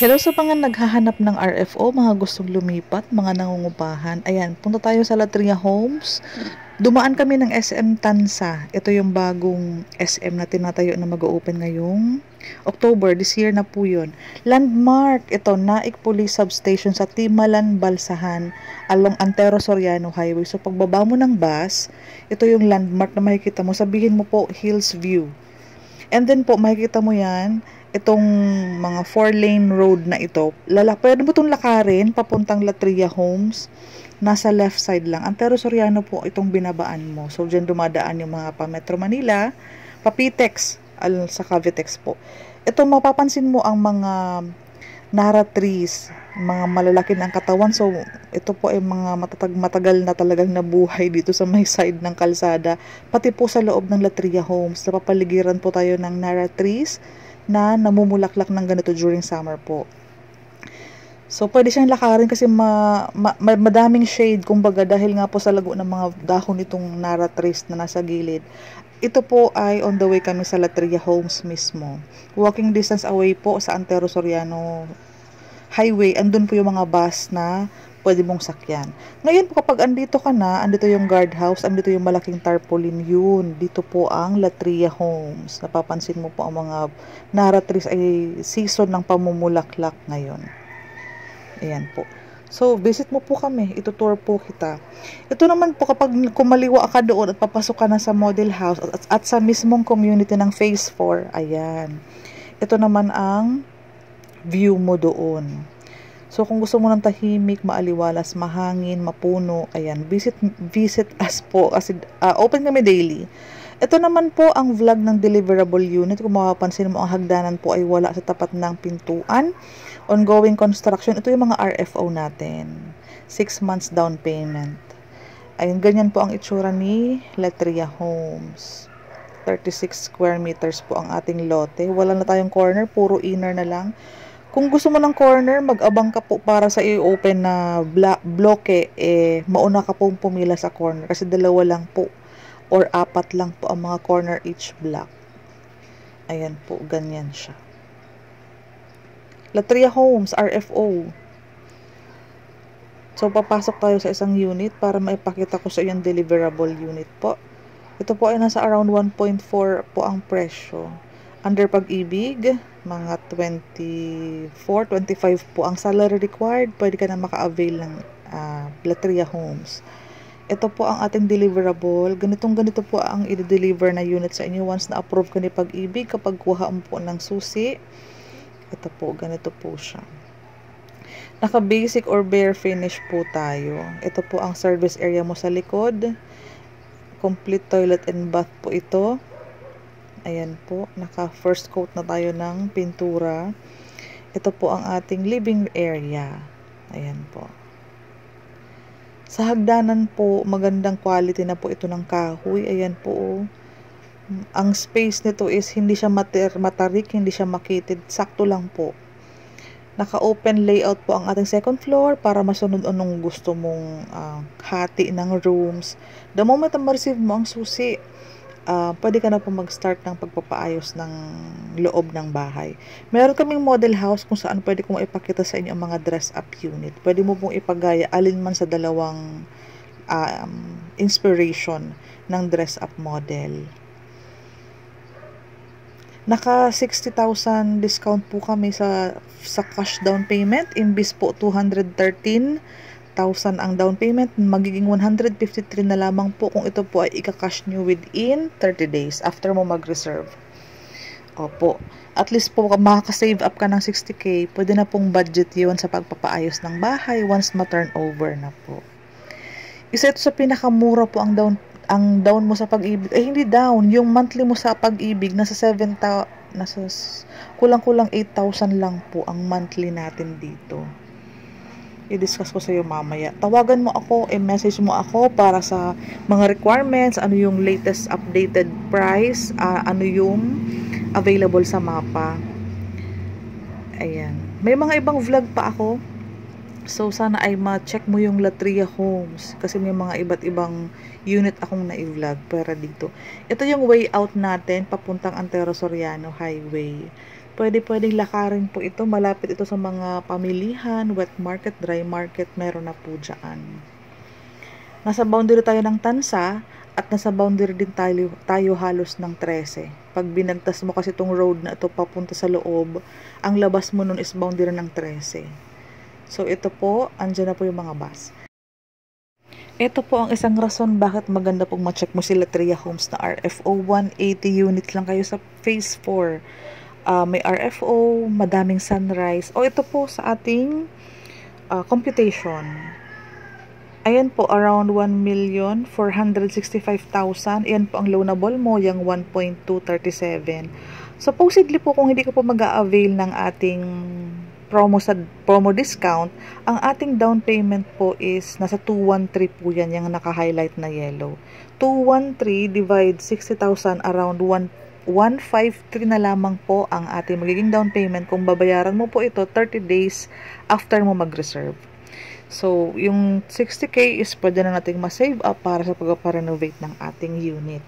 Hello sa mga naghahanap ng RFO, mga gustong lumipat, mga nangungupahan. Ayan, punta tayo sa Latria Homes. Dumaan kami ng SM Tansa. Ito yung bagong SM na tinatayo na mag-open ngayong October. This year na po yun. Landmark, ito, Naik Police Substation sa Timalan, Balsahan, along Antero Soriano Highway. So, pagbaba mo ng bus, ito yung landmark na makikita mo. Sabihin mo po, Hills View. And then po, makikita mo yan, itong mga 4-lane road na ito. Pwede mo itong lakarin, papuntang Latria Homes. Nasa left side lang. Antero Soriano po itong binabaan mo. So, dyan dumadaan yung mga pa Metro Manila, pa PTEX, sa Cavitex po. Ito, mapapansin mo ang mga Nara trees, mga malalaki ng katawan. So, ito po ay mga matagal na talagang nabuhay dito sa may side ng kalsada. Pati po sa loob ng Latria Homes, napapaligiran po tayo ng Nara trees na namumulaklak ng ganito during summer po. So, pwede siyang lakarin kasi madaming shade, kumbaga, dahil nga po sa lago ng mga dahon itong Nara trees na nasa gilid. Ito po ay on the way kami sa Latria Homes mismo. Walking distance away po sa Antero Soriano Highway. Andun po yung mga bus na pwede mong sakyan. Ngayon po kapag andito ka na, andito yung guardhouse, andito yung malaking tarpaulin, yun. Dito po ang Latria Homes. Napapansin mo po ang mga Nara trees ay season ng pamumulaklak ngayon. Ayan po. So, visit mo po kami. Itutour po kita. Ito naman po kapag kumaliwa ka doon at papasok ka na sa model house at sa mismong community ng Phase 4, ayan. Ito naman ang view mo doon. So, kung gusto mo ng tahimik, maaliwalas, mahangin, mapuno, ayan, visit us po. Kasi open kami daily. Ito naman po ang vlog ng deliverable unit. Kung mapapansin mo, ang hagdanan po ay wala sa tapat ng pintuan. Ongoing construction. Ito yung mga RFO natin. 6 months down payment. Ayun, ganyan po ang itsura ni Latria Homes. 36 square meters po ang ating lote. Wala na tayong corner, puro inner na lang. Kung gusto mo ng corner, mag-abang ka po para sa i-open na bloke, mauna ka pong pumila sa corner kasi dalawa lang po or 4 lang po ang mga corner each block. Ayan po, ganyan siya. Latria Homes, RFO. So, papasok tayo sa isang unit para maipakita ko sa iyo yung deliverable unit po. Ito po ay nasa around 1.4 po ang presyo. Under Pag-ibig, mga 24, 25 po ang salary required. Pwede ka na maka-avail ng Latria Homes. Ito po ang ating deliverable. Ganito po ang i-deliver na unit sa inyo once na approve ka ni Pag-ibig. Kapag kuha mo po ng susi, ito po, ganito po siya. Naka-basic or bare finish po tayo. Ito po ang service area mo sa likod. Complete toilet and bath po ito. Ayan po, naka-first coat na tayo ng pintura. Ito po ang ating living area. Ayan po. Sa hagdanan po, magandang quality na po ito ng kahoy. Ayan po. Ang space nito is hindi siya matarik, hindi siya makitid. Sakto lang po. Naka-open layout po ang ating second floor para masunod anong gusto mong hati ng rooms. The moment na ma-receive mo ang susi, pwede ka na po mag-start ng pagpapaayos ng loob ng bahay. Meron kaming model house kung saan pwede kong ipakita sa inyo ang mga dress-up unit. Pwede mo pong ipagaya alinman sa dalawang inspiration ng dress-up model. Naka 60,000 discount po kami sa cash down payment. Imbis po 213,000 ang down payment, magiging 153 na lamang po kung ito po ay ika-cash nyo within 30 days after mo mag-reserve. Opo. At least po makaka-save up ka ng 60k, pwede na pong budget yun sa pagpapaayos ng bahay once ma-turnover na po. Isa ito sa pinakamura po ang down mo sa Pag-ibig. Hindi down, yung monthly mo sa Pag-ibig nasa kulang-kulang 8,000 lang po ang monthly natin dito. I-discuss ko sa iyo mamaya. Tawagan mo ako, i-message mo ako para sa mga requirements, ano yung latest updated price, ano yung available sa mapa. Ayan. May mga ibang vlog pa ako. So, sana ay ma-check mo yung Latria Homes kasi may mga iba't ibang unit akong na-vlog para dito. Ito yung way out natin papuntang Antero Soriano Highway. pwedeng lakarin po ito. Malapit ito sa mga pamilihan, wet market, dry market, meron na po dyan. Nasa boundary tayo ng Tansa at nasa boundary din tayo halos ng 13. Pag binagtas mo kasi itong road na ito papunta sa loob, ang labas mo nun is boundary ng 13. So ito po, andyan na po yung mga bus. Ito po ang isang rason bakit maganda pong ma-check mo sila Tria Homes na RFO. 180 units lang kayo sa phase 4. May RFO, madaming sunrise. O ito po sa ating computation. Ayan po, around 1,465,000. Ayan po ang loanable mo, yung 1.237. Supposedly po, kung hindi ka po mag-a-avail ng ating promo discount, ang ating down payment po is nasa 213 po yan, yung naka-highlight na yellow. 213 divide 60,000, around 153 na lamang po ang ating magiging down payment kung babayaran mo po ito 30 days after mo mag-reserve. So, yung 60K is pwede na nating ma-save up para sa pagpa-renovate ng ating unit.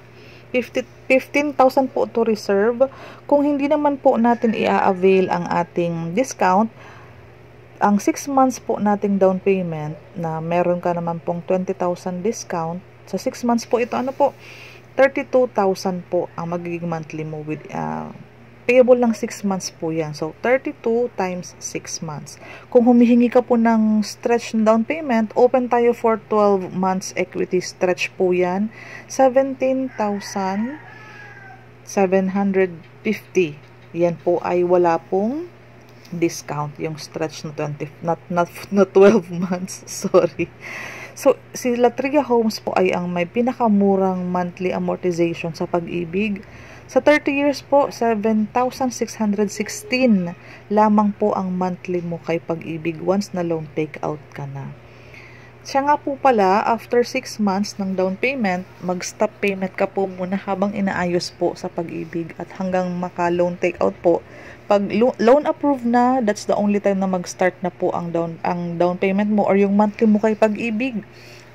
15,000 po to reserve. Kung hindi naman po natin i-avail ang ating discount, ang 6 months po nating down payment na meron ka naman pong 20,000 discount, sa 6 months po ito, ano po, 32,000 po ang magiging monthly mo with payable lang 6 months po yan. So, 32 times 6 months. Kung humihingi ka po ng stretch down payment, open tayo for 12 months equity stretch po yan. 17,750. Yan po ay wala pong discount. Yung stretch na 12 months. Sorry. So, sila Tria Homes po ay ang may pinakamurang monthly amortization sa Pag-ibig. Sa 30 years po, 7,616 lamang po ang monthly mo kay Pag-ibig once na loan take out ka na. Siya nga po pala, after 6 months ng down payment, mag-stop payment ka po muna habang inaayos po sa Pag-ibig at hanggang maka-loan take out po. Pag loan approved na, that's the only time na mag-start na po ang down payment mo or yung monthly mo kay Pag-ibig.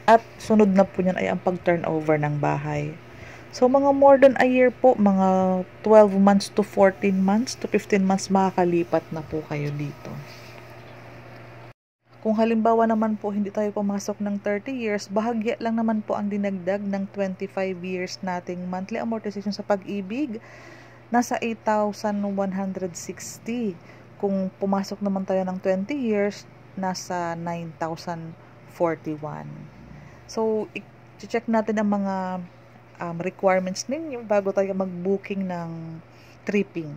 At sunod na po niyan ay ang pag-turnover ng bahay. So, mga more than a year po, mga 12 months to 14 months to 15 months, makakalipat na po kayo dito. Kung halimbawa naman po, hindi tayo pumasok ng 30 years, bahagya lang naman po ang dinagdag ng 25 years nating monthly amortization sa Pag-ibig. Nasa 8,160. Kung pumasok naman tayo ng 20 years, nasa 9,041. So, i-check natin ang mga requirements ninyo bago tayo mag-booking ng tripping.